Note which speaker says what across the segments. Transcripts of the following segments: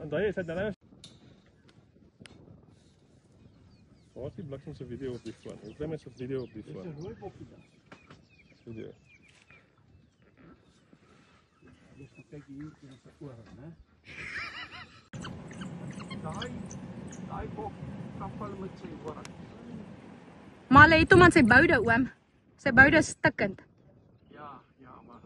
Speaker 1: Daai is dit nou. Waar is die bliksem se video op die foon? Ek kry my se video op die foon. Dis 'n rooi boppie dan. Video. Dis kyk hier in sy ore, né? Daai bok kapel met sy ore.
Speaker 2: Maar hy het hom aan sy boude, oom. Sy boude is stikkend.
Speaker 1: Ja, maar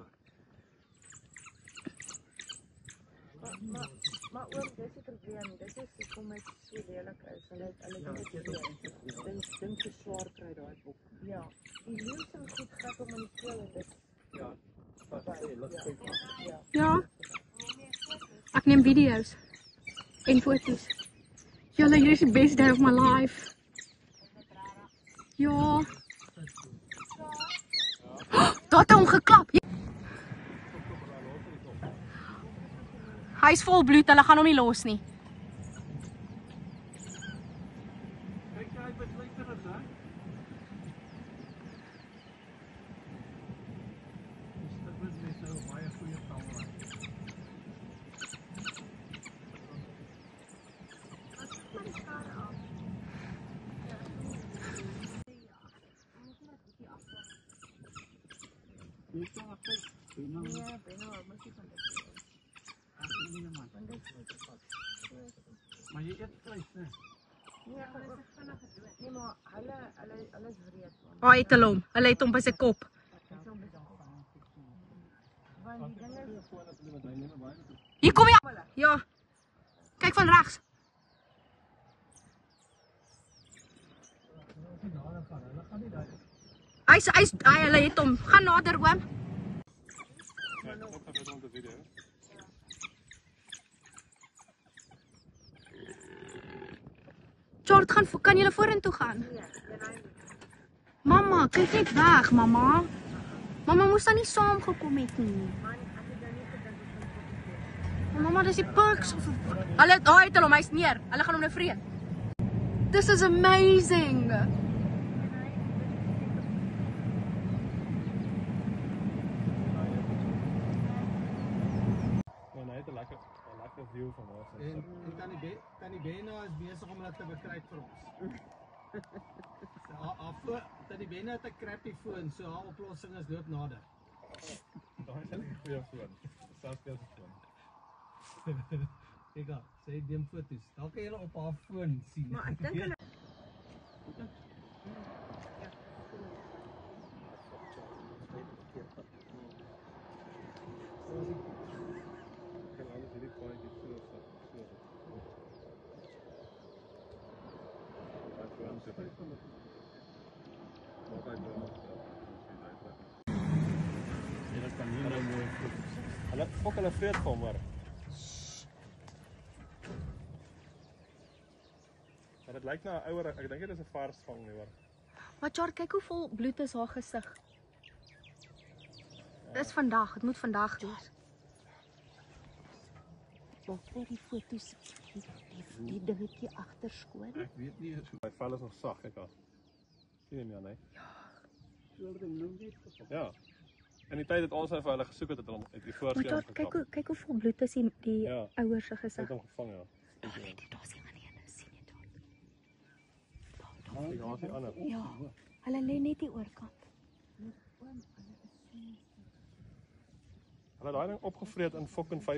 Speaker 2: Maar oom, dis die probleem. Dis is hoekom hy so lelik is. Hulle dink so swaar kry daai bok. Ja. Die leeu's is goed gat om in die keel en dit.
Speaker 1: ja. Wat sê, laat kyk.
Speaker 2: Ja. Ek neem video's en foto's. Julle, hier is die best day of my life. Ja. Daar het hom geklap. Hy is vol bloed, hulle gaan hom nie los nie.
Speaker 1: Kyk jy besluiter is, hè? Dit is net nou baie goeie kamera. Maar jy eet vleis, né?
Speaker 2: Oh, het hulle het hom by sy kop. Hier kom jy. Ja. Kyk van regs. Hulle het hom. Gaan nader, oom. George, kan julle vorentoe gaan? Mama, kyk net weg, mama. Mama moes dan nie saam gekom het nie. Mama, dis die perks. Hulle het hom, hy's neer. Hulle gaan hom nou vreet. This is amazing.
Speaker 1: View van ons.
Speaker 3: En Tannie Bena is besig om hulle te bekruip vir ons. Tannie Bena het 'n crappy foon, so haar oplossing is loop nader.
Speaker 1: Daai is 'n goeie foon. Selfs die foon.
Speaker 3: Kyk daar, sy neem foto's. Daar kan jy op haar foon sien.
Speaker 2: Maar ek dink
Speaker 1: Hulle fok hulle vreet vir hom, maar dit lyk na 'n ouer, ek dink dit is 'n vars vang nie, hoor.
Speaker 2: Maar Char, kyk hoe vol bloed is haar gesig. Dis vandag, dit moet vandag wees. Wat vir die foto's, die dingetjie agter skoon.
Speaker 1: Ek weet nie, my vel is nog sag, kyk daar. Sien jy my aan, hè? Ja. In die tyd het ons vir hulle gesoek het hom uit die voorskerm gekrap.
Speaker 2: Kyk hoe vol bloed is die ouers se
Speaker 1: Hy
Speaker 2: gesig.
Speaker 1: het hom gevang, ja.
Speaker 2: Daar sien jy sien jy daar.
Speaker 1: Ja, is die ander.
Speaker 2: Ja, hulle lê net die oorkant.
Speaker 1: Hulle het daai ding opgevreet in fucking 5